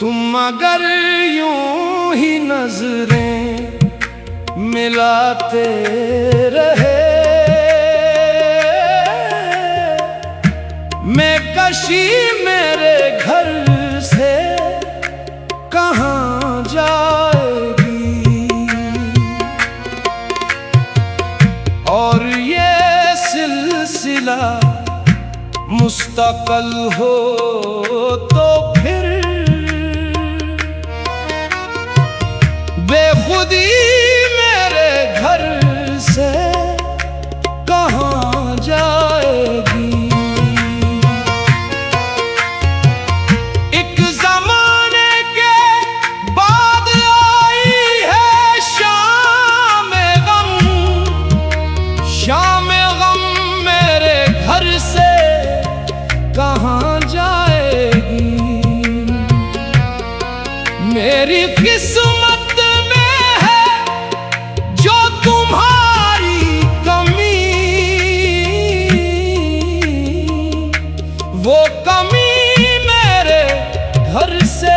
तुम अगर यूं ही नजरें मिलाते रहे, मैं कशी मेरे घर से कहाँ जाएगी। और ये सिलसिला मुस्तक़िल हो तो फिर बेखुदी मेरे घर से कहाँ जाएगी। एक ज़माने के बाद आई है शाम गम, शाम गम मेरे घर से कहाँ जाएगी। मेरी किस्मत वो कमी मेरे घर से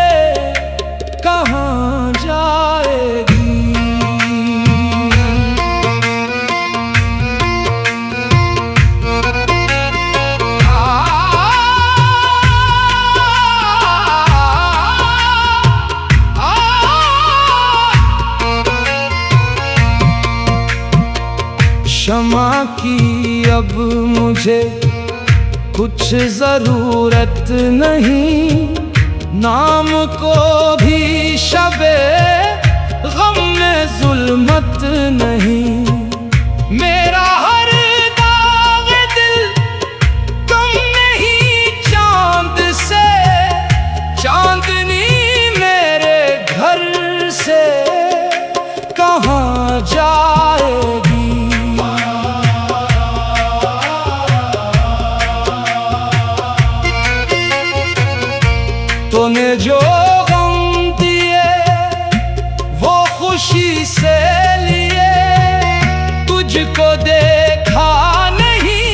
कहाँ जाएगी। क्षमा की अब मुझे कुछ जरूरत नहीं, नाम को भी शबे गम में जुल्मत नहीं। मेरा हर दाग दिल कम नहीं चांद से, चांदनी मेरे घर से कहाँ जाएगी। तूने जो गम दिए वो खुशी से लिए, तुझको देखा नहीं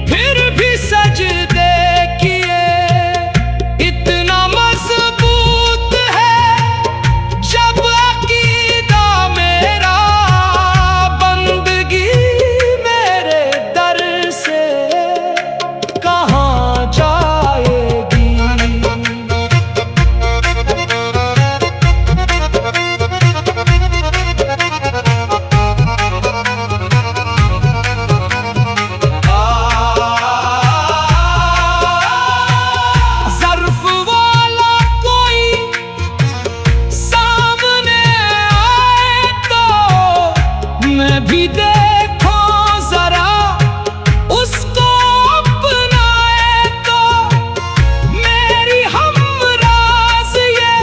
फिर भी सजदे किए। इतना मजबूत है जब अकीदा मेरा, बंदगी मेरे दर से कहाँ जाएगी। भी देखो जरा उसको अपनाए तो, मेरी हमराज ये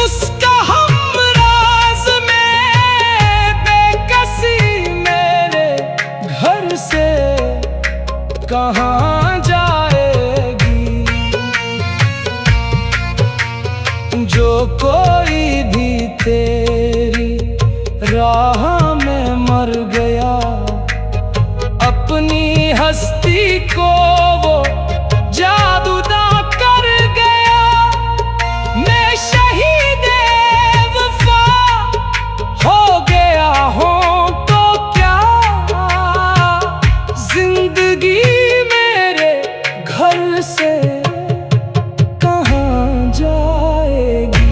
उसका हमराज में, बेकसी मेरे घर से कहाँ जाएगी। जो कोई भी तेरी राह में मर गया, अपनी हस्ती को वो जादूदा कर गया। मैं शहीदे वफा हो गया हूँ तो क्या, जिंदगी मेरे घर से कहाँ जाएगी।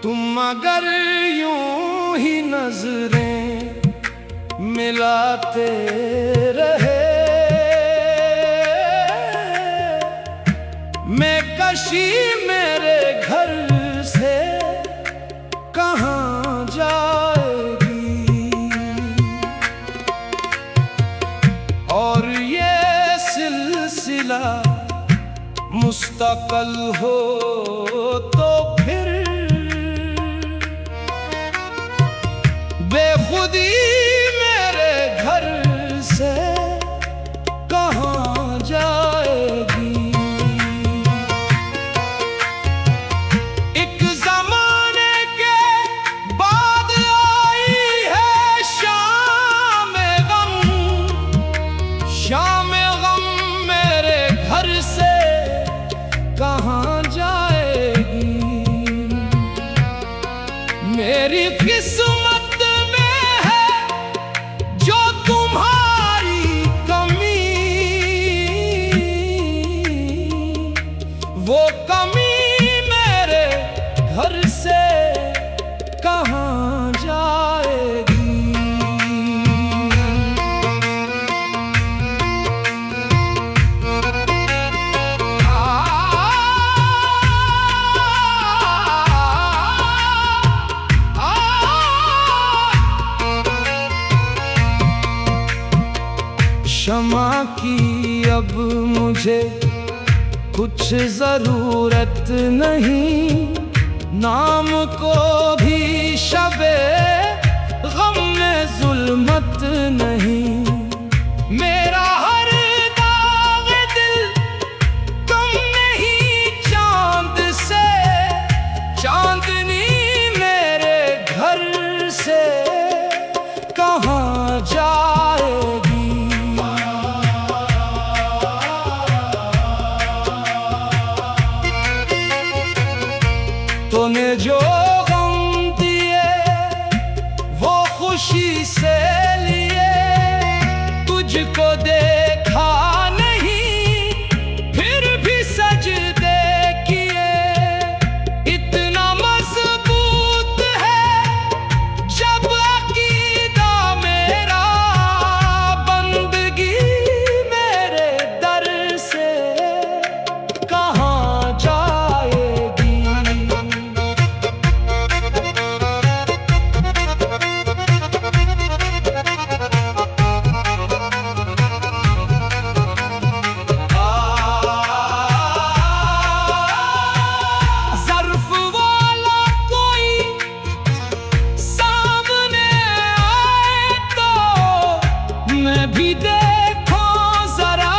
तुम अगर यूं ही नजरें मिलाते रहे, मैं कशी मेरे घर से कहाँ जाएगी। और ये सिलसिला मुस्तक़िल हो तो फिर बेखुदी मेरे घर से कहाँ की अब मुझे कुछ जरूरत नहीं, नाम को भी शबे गम में जुल्मत नहीं। मेरा हर दाग दिल कम नहीं चांद से, चांदनी मेरे घर से कहाँ जाएगी। तूने जो गम दिए वो खुशी से लिए, तुझको देखा नहीं फिर भी सजदे किए। इतना मजबूत है जब अकीदा मेरा, बंदगी मेरे दर से कहाँ जाएगी। ज़र्फ़ वाला कोई सामने आए तो मैं भी देखूं जरा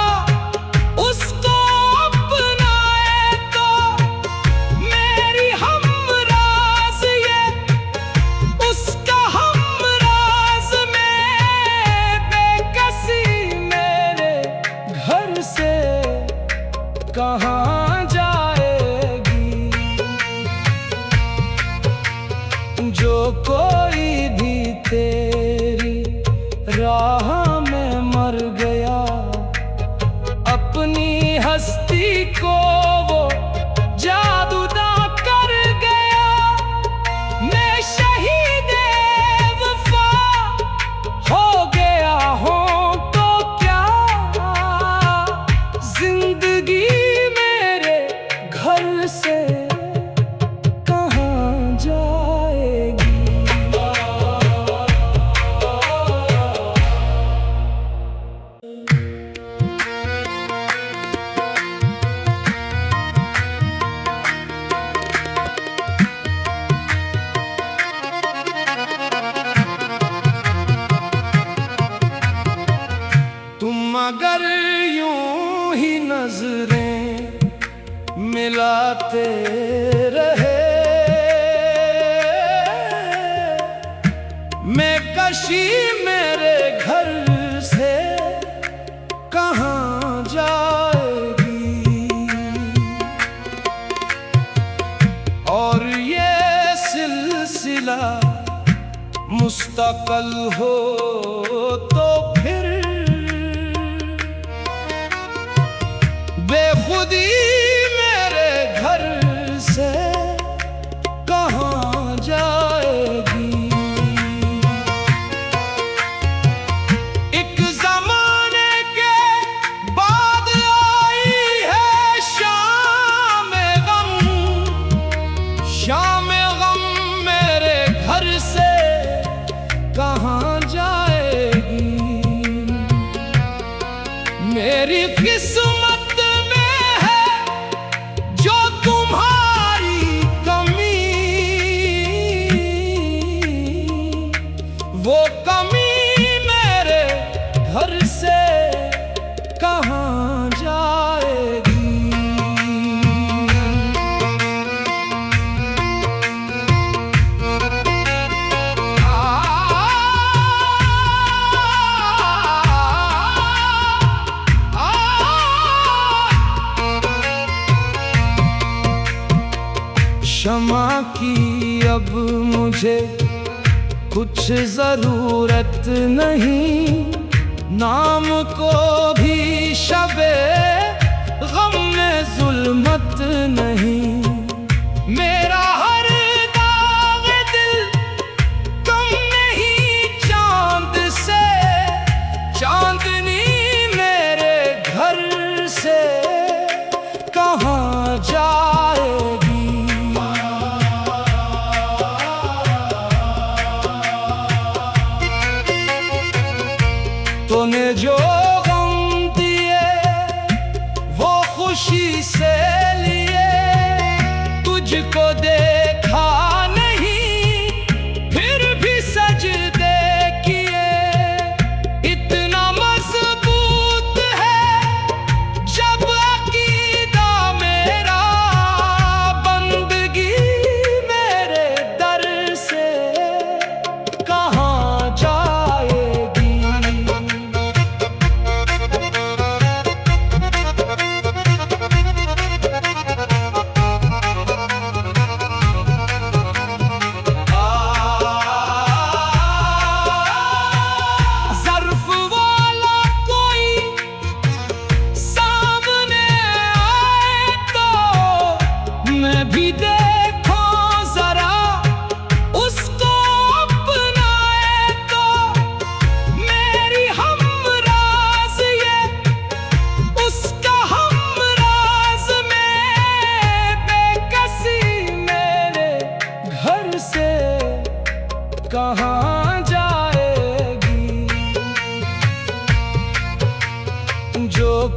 उसको अपनाए तो। मेरी हमराज़ ये उसका हमराज़ में, बेकसी मेरे घर से कहाँ जाएगी। जो कोई भी तेरी राह में मर गया, अपनी हस्ती को वो जादूदा कर गया। मैं शहीदे वफा हो गया हूँ तो क्या, जिंदगी मेरे घर से कहाँ जाएगी। तुम अगर यूं ही नजरें मिलाते रहे, मैं कशी मेरे घर से कहाँ जाएगी। और ये सिलसिला मुस्तक़ल हो तो फिर बेखुदी मेरे घर से कहाँ जाएगी। एक ज़माने के बाद आई है शाम गम, शाम गम मेरे घर से कहाँ जाएगी। मेरी किस्मत जो तुम्हारी कमी, वो कमी मेरे घर से कहाँ जाएगी। क्षमा की अब मुझे कुछ जरूरत नहीं, नाम को भी शबे गम में जुल्मत नहीं। मेरा हर दाग दिल कम नहीं चांद से, चांदनी मेरे घर से कहाँ जाएगी। तूने जो गम दिए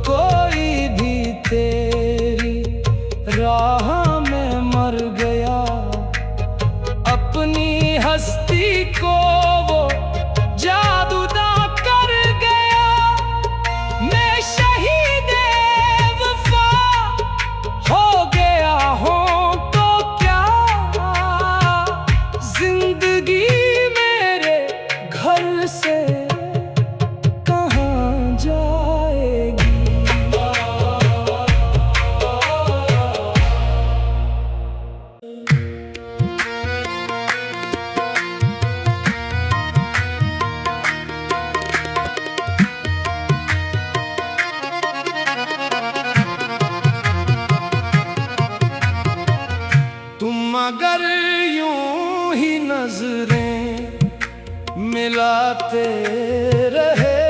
कोई भी तेरी राह में मर गया, अपनी हस्ती को वो जादूदा कर गया। मैं शहीदे वफा हो गया हूँ तो क्या, जिंदगी मेरे घर से कहाँ जाएगी। तुम अगर यूं ही नजरें मिलाते रहे,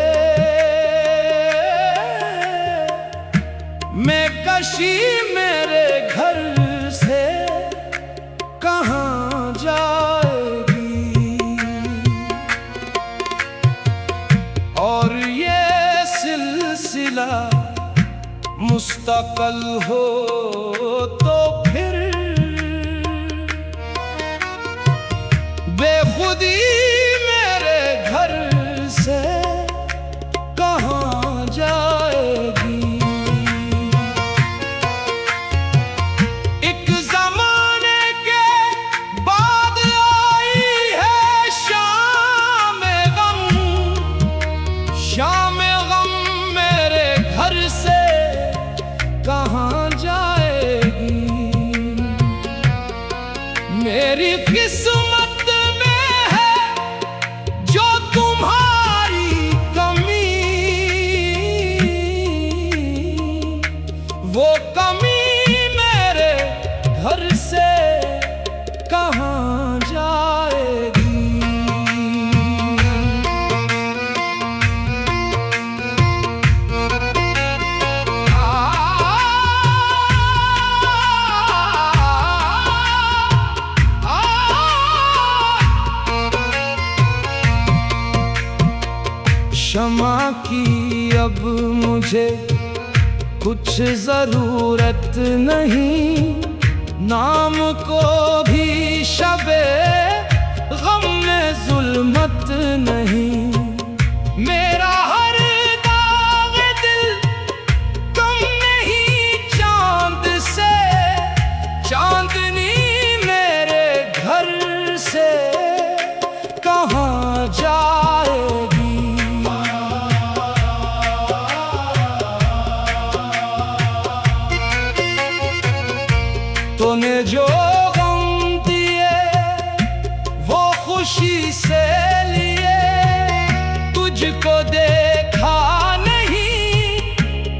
मैं कशी मेरे घर से कहाँ जाएगी। और ये सिलसिला मुस्तक़िल हो तो फिर बेखुदी मेरे घर से कहाँ जाएगी। एक ज़माने के बाद आई है शाम गम, शाम गम मेरे घर से कहाँ जाएगी। मेरी किस्मत वो कमी मेरे घर से कहाँ जाएगी। क्षमा की अब मुझे कुछ जरूरत नहीं, नाम को भी शबे गम में जुल्मत नहीं। मेरा हर दाग दिल कम नहीं चांद से, चांदनी मेरे घर से कहाँ जाएगी। तूने जो गम दिए वो खुशी से लिए, तुझको देखा नहीं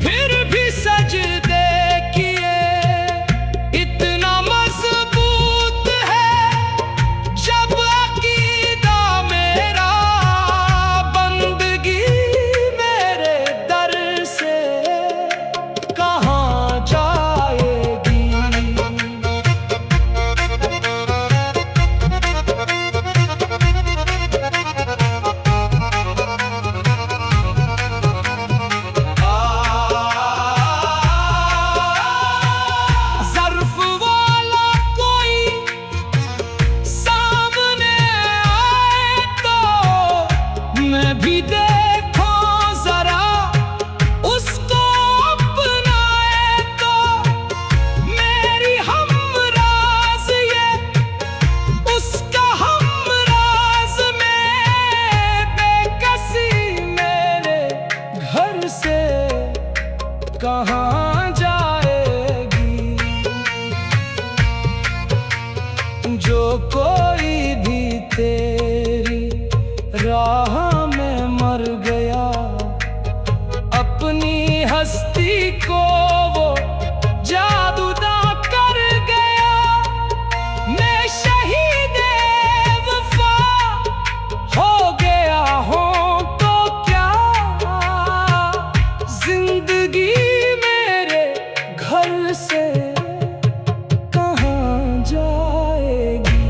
फिर भी सजदे किए। इतना मजबूत है जब अकीदा मेरा, बंदगी मेरे दर से कहाँ जाएगी। भी देखो जरा उसको अपनाए तो, मेरी हमराज ये उसका हमराज में, बेकसी मेरे घर से कहाँ जाएगी। जो कोई भी तेरी राह में मर गया, अपनी हस्ती को वो जादूदा कर गया। मैं शहीदे वफा हो गया हूँ तो क्या, जिंदगी मेरे घर से कहाँ जाएगी।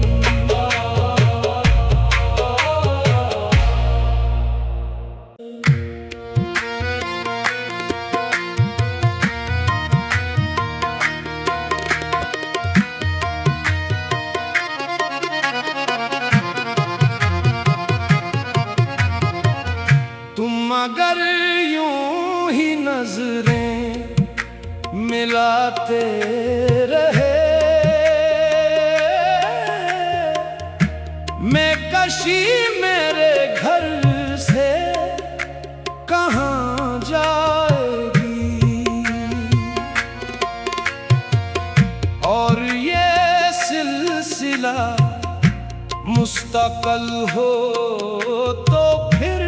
मिलाते रहे। मैं कशी मेरे घर से कहाँ जाएगी, और ये सिलसिला मुस्तक़िल हो तो फिर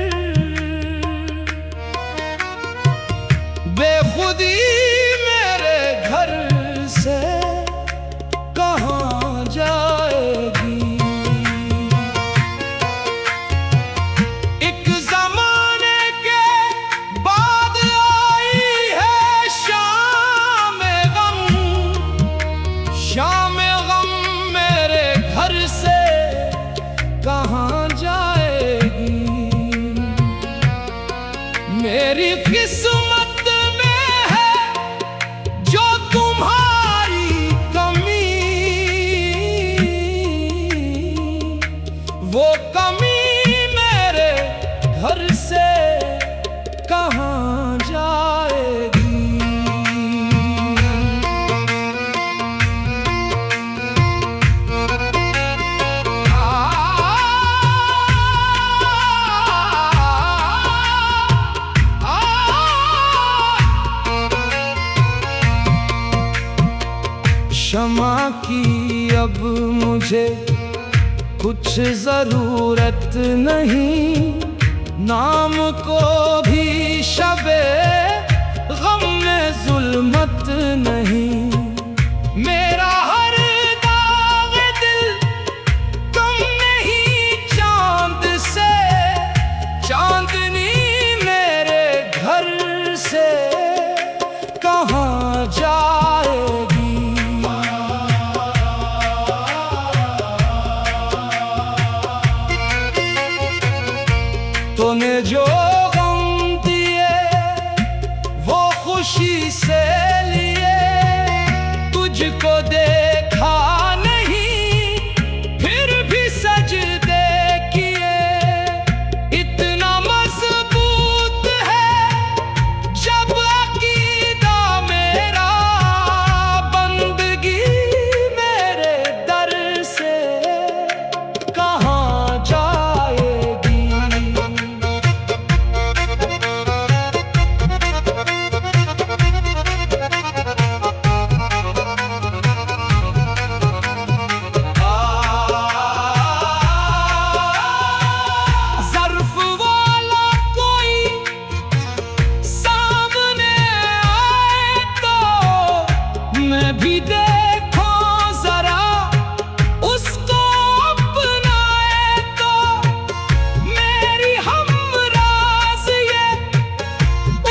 बेखुदी मेरे घर से कहाँ जाएगी। एक ज़माने के बाद आई है शाम गम, शाम गम मेरे घर से कहाँ जाएगी। मेरी किस्मत में है जो तुम्हारी कमी, वो कमी मेरे घर से कहाँ जाएगी। क्षमा की अब मुझे कुछ ज़रूरत नहीं, नाम को भी शबे गम में जुल्मत नहीं। मेरा हर दाग दिल कम नहीं चांद से, चांदनी मेरे घर से कहाँ जाएगी। तूने जो गम दिए वो खुशी से लिए, तुझको देखा नहीं फिर भी सजदे किए। इतना मजबूत है जब अकीदा मेरा, बंदगी मेरे दर से कहाँ जाएगी। भी देखो जरा उसको अपनाए तो, मेरी हमराज ये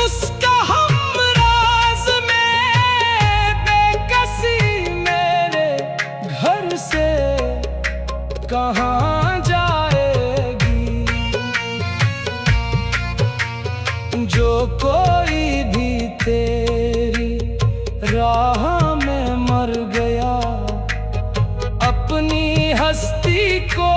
उसका हमराज में, बेकसी मेरे घर से कहाँ जाएगी। जो कोई भी तेरी राह में मर गया, अपनी हस्ती को